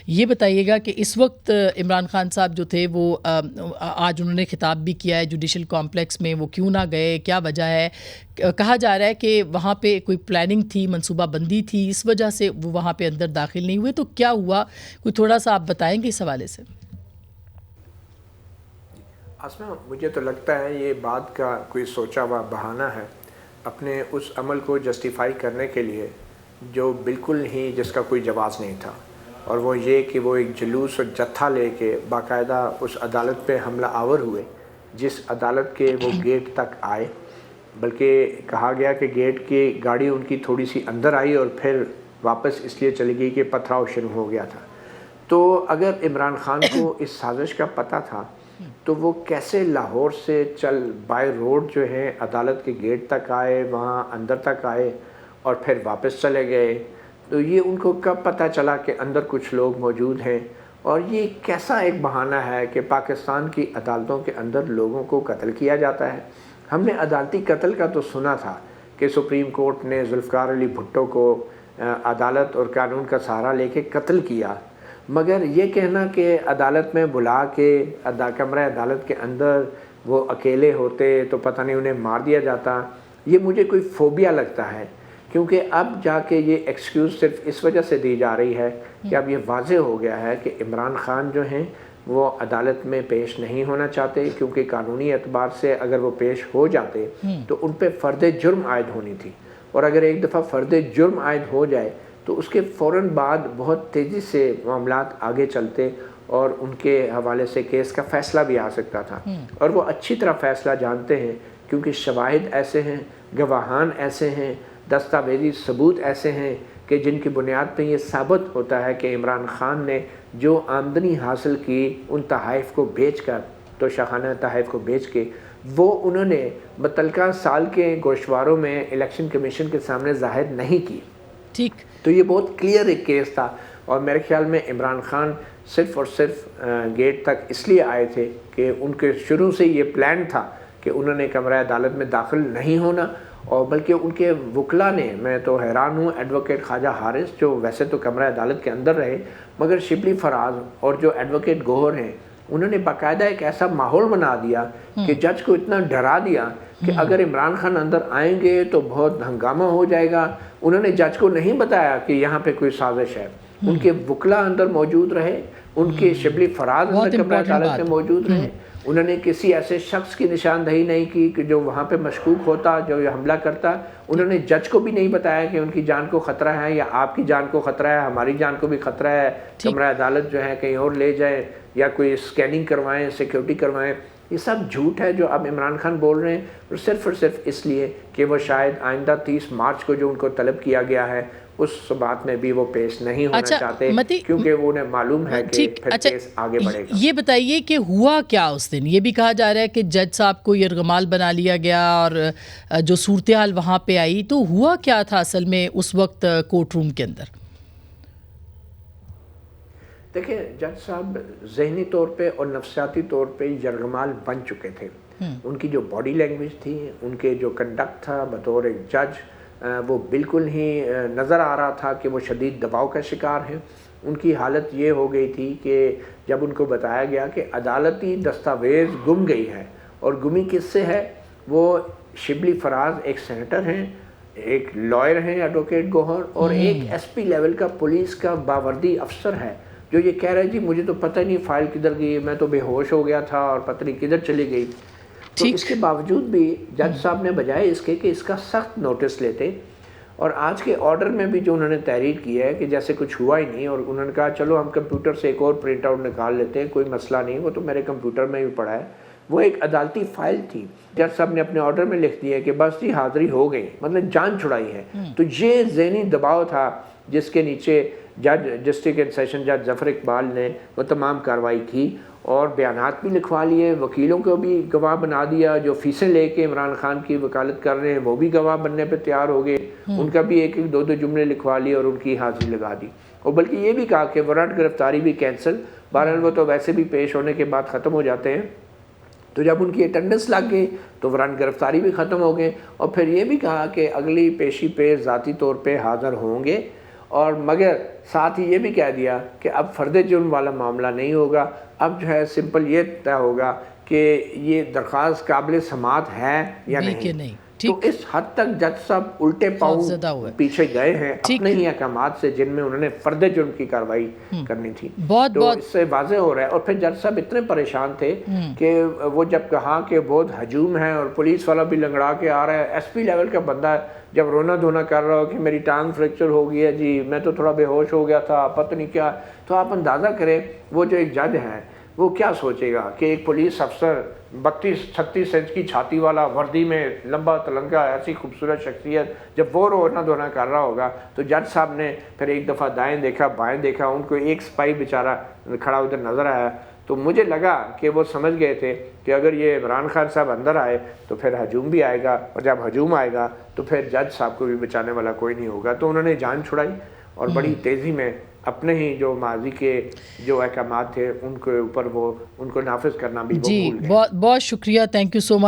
یہ بتائیے گا کہ اس وقت عمران خان صاحب جو تھے وہ آج انہوں نے خطاب بھی کیا ہے جوڈیشل کمپلیکس میں، وہ کیوں نہ گئے، کیا وجہ ہے؟ کہا جا رہا ہے کہ وہاں پہ کوئی پلاننگ تھی، منصوبہ بندی تھی، اس وجہ سے وہ وہاں پہ اندر داخل نہیں ہوئے، تو کیا ہوا؟ کوئی تھوڑا سا آپ بتائیں گے اس حوالے سے؟ آسما، مجھے تو لگتا ہے یہ بات کا کوئی سوچا ہوا بہانہ ہے اپنے اس عمل کو جسٹیفائی کرنے کے لیے جو بالکل ہی جس کا کوئی جواز نہیں تھا، اور وہ یہ کہ وہ ایک جلوس اور جتھا لے کے باقاعدہ اس عدالت پہ حملہ آور ہوئے جس عدالت کے وہ گیٹ تک آئے، بلکہ کہا گیا کہ گیٹ کی گاڑی ان کی تھوڑی سی اندر آئی اور پھر واپس اس لیے چلی گئی کہ پتھراؤ شروع ہو گیا تھا۔ تو اگر عمران خان کو اس سازش کا پتہ تھا تو وہ کیسے لاہور سے چل بائی روڈ جو ہے عدالت کے گیٹ تک آئے، وہاں اندر تک آئے اور پھر واپس چلے گئے؟ تو یہ ان کو کب پتہ چلا کہ اندر کچھ لوگ موجود ہیں؟ اور یہ کیسا ایک بہانہ ہے کہ پاکستان کی عدالتوں کے اندر لوگوں کو قتل کیا جاتا ہے؟ ہم نے عدالتی قتل کا تو سنا تھا کہ سپریم کورٹ نے ذوالفقار علی بھٹو کو عدالت اور قانون کا سہارا لے کے قتل کیا، مگر یہ کہنا کہ عدالت میں بلا کے کمرہ عدالت کے اندر وہ اکیلے ہوتے تو پتہ نہیں انہیں مار دیا جاتا، یہ مجھے کوئی فوبیا لگتا ہے، کیونکہ اب جا کے یہ ایکسکیوز صرف اس وجہ سے دی جا رہی ہے کہ اب یہ واضح ہو گیا ہے کہ عمران خان جو ہیں وہ عدالت میں پیش نہیں ہونا چاہتے، کیونکہ قانونی اعتبار سے اگر وہ پیش ہو جاتے تو ان پہ فرد جرم عائد ہونی تھی، اور اگر ایک دفعہ فرد جرم عائد ہو جائے تو اس کے فوراً بعد بہت تیزی سے معاملات آگے چلتے اور ان کے حوالے سے کیس کا فیصلہ بھی آ سکتا تھا، اور وہ اچھی طرح فیصلہ جانتے ہیں کیونکہ شواہد ایسے ہیں، گواہان ایسے ہیں، دستاویزی ثبوت ایسے ہیں کہ جن کی بنیاد پہ یہ ثابت ہوتا ہے کہ عمران خان نے جو آمدنی حاصل کی ان تحائف کو بیچ کر، توشیخانہ تحائف کو بیچ کے، وہ انہوں نے متعلقہ سال کے گوشواروں میں الیکشن کمیشن کے سامنے ظاہر نہیں کی۔ ٹھیک، تو یہ بہت کلیئر ایک کیس تھا، اور میرے خیال میں عمران خان صرف اور صرف گیٹ تک اس لیے آئے تھے کہ ان کے شروع سے یہ پلان تھا کہ انہوں نے کمرہ عدالت میں داخل نہیں ہونا، اور بلکہ ان کے وکلاء نے، میں تو حیران ہوں، ایڈوکیٹ خواجہ حارث جو ویسے تو کمرہ عدالت کے اندر رہے مگر شبلی فراز اور جو ایڈوکیٹ گوہر ہیں انہوں نے باقاعدہ ایک ایسا ماحول بنا دیا کہ جج کو اتنا ڈرا دیا کہ اگر عمران خان اندر آئیں گے تو بہت ہنگامہ ہو جائے گا۔ انہوں نے جج کو نہیں بتایا کہ یہاں پہ کوئی سازش ہے، ان کے وکلاء اندر موجود رہے، ان کے شبلی فراز اندر کمرہ عدالت میں موجود رہے، انہوں نے کسی ایسے شخص کی نشاندہی نہیں کی کہ جو وہاں پہ مشکوک ہوتا، جو یہ حملہ کرتا، انہوں نے جج کو بھی نہیں بتایا کہ ان کی جان کو خطرہ ہے یا آپ کی جان کو خطرہ ہے، ہماری جان کو بھی خطرہ ہے، کمرہ عدالت جو ہے کہیں اور لے جائیں یا کوئی اسکیننگ کروائیں، سیکیورٹی کروائیں۔ یہ سب جھوٹ ہے جو اب عمران خان بول رہے ہیں، اور صرف اس لیے کہ وہ شاید آئندہ 30 مارچ کو جو ان کو طلب کیا گیا ہے اس بات میں بھی وہ پیش نہیں ہونا چاہتے، کیونکہ وہ انہیں معلوم ہے کہ پھر کیس آگے بڑھے گا۔ یہ بتائیے کہ ہوا کیا اس دن؟ یہ بھی کہا جا رہا ہے کہ جج صاحب کو یرغمال بنا لیا گیا، اور جو صورتحال وہاں پہ آئی تو ہوا کیا تھا اصل میں اس وقت کورٹ روم کے اندر؟ دیکھیں، جج صاحب ذہنی طور پہ اور نفسیاتی طور پہ یرغمال بن چکے تھے، ان کی جو باڈی لینگویج تھی، ان کے جو کنڈکٹ تھا بطور ایک جج، وہ بالکل ہی نظر آ رہا تھا کہ وہ شدید دباؤ کا شکار ہیں۔ ان کی حالت یہ ہو گئی تھی کہ جب ان کو بتایا گیا کہ عدالتی دستاویز گم گئی ہے، اور گمی کس سے ہے؟ وہ شبلی فراز ایک سینیٹر ہیں، ایک لائر ہیں ایڈوکیٹ گوہر، اور ایک ایس پی لیول کا پولیس کا باوردی افسر ہے جو یہ کہہ رہا ہے جی مجھے تو پتہ نہیں فائل کدھر گئی، میں تو بے ہوش ہو گیا تھا اور پتہ نہیں کدھر چلی گئی۔ تو اس کے باوجود بھی جج صاحب نے بجائے اس کے کہ اس کا سخت نوٹس لیتے، اور آج کے آرڈر میں بھی جو انہوں نے تحریر کی ہے کہ جیسے کچھ ہوا ہی نہیں، اور انہوں نے کہا چلو ہم کمپیوٹر سے ایک اور پرنٹ آؤٹ نکال لیتے ہیں، کوئی مسئلہ نہیں، وہ تو میرے کمپیوٹر میں بھی پڑا ہے، وہ ایک عدالتی فائل تھی۔ جج صاحب نے اپنے آرڈر میں لکھ دیا کہ بس جی حاضری ہو گئی، مطلب جان چھڑائی ہے۔ تو یہ ذہنی دباؤ تھا جس کے نیچے جج ڈسٹرکٹ اینڈ سیشن جج ظفر اقبال نے وہ تمام کارروائی کی، اور بیانات بھی لکھوا لیے، وکیلوں کو بھی گواہ بنا دیا، جو فیسیں لے کے عمران خان کی وکالت کر رہے ہیں وہ بھی گواہ بننے پہ تیار ہو گئے، ان کا بھی ایک دو جملے لکھوا لیے اور ان کی حاضری لگا دی، اور بلکہ یہ بھی کہا کہ وارنٹ گرفتاری بھی کینسل، بہرحال وہ تو ویسے بھی پیش ہونے کے بعد ختم ہو جاتے ہیں، تو جب ان کی اٹینڈنس لگ گئی تو وارنٹ گرفتاری بھی ختم ہو گئے، اور پھر یہ بھی کہا کہ اگلی پیشی پہ ذاتی طور پہ حاضر ہوں گے، اور مگر ساتھ ہی یہ بھی کہہ دیا کہ اب فرد جرم والا معاملہ نہیں ہوگا، اب جو ہے سمپل یہ طے ہوگا کہ یہ درخواست قابل سماعت ہے یا نہیں۔ تو اس حد تک جج صاحب الٹے پاؤں پیچھے گئے ہیں اپنے ہی احکامات سے جن میں انہوں نے فرد جرم کی کارروائی کرنی تھی۔ تو اس سے واضح ہو رہا ہے، اور پھر جج صاحب اتنے پریشان تھے کہ وہ جب کہا کہ بہت ہجوم ہے اور پولیس والا بھی لنگڑا کے آ رہا ہے، ایس پی لیول کا بندہ جب رونا دھونا کر رہا ہو کہ میری ٹانگ فریکچر ہو گئی ہے جی، میں تو تھوڑا بے ہوش ہو گیا تھا، پتہ نہیں کیا، تو آپ اندازہ کریں وہ جو ایک جج ہے وہ کیا سوچے گا کہ ایک پولیس افسر 32-36 انچ کی چھاتی والا وردی میں لمبا تلنگا ایسی خوبصورت شخصیت جب وہ رونا دھونا کر رہا ہوگا۔ تو جج صاحب نے پھر ایک دفعہ دائیں دیکھا بائیں دیکھا، ان کو ایک سپاہی بیچارہ کھڑا ادھر نظر آیا، تو مجھے لگا کہ وہ سمجھ گئے تھے کہ اگر یہ عمران خان صاحب اندر آئے تو پھر ہجوم بھی آئے گا، اور جب ہجوم آئے گا تو پھر جج صاحب کو بھی بچانے والا کوئی نہیں ہوگا۔ تو انہوں نے جان چھڑائی اور بڑی تیزی میں اپنے ہی جو ماضی کے جو احکامات تھے ان کے اوپر وہ ان کو نافذ کرنا بھی وہ بھول گئے۔ بہت شکریہ، تھینک یو سو مچ۔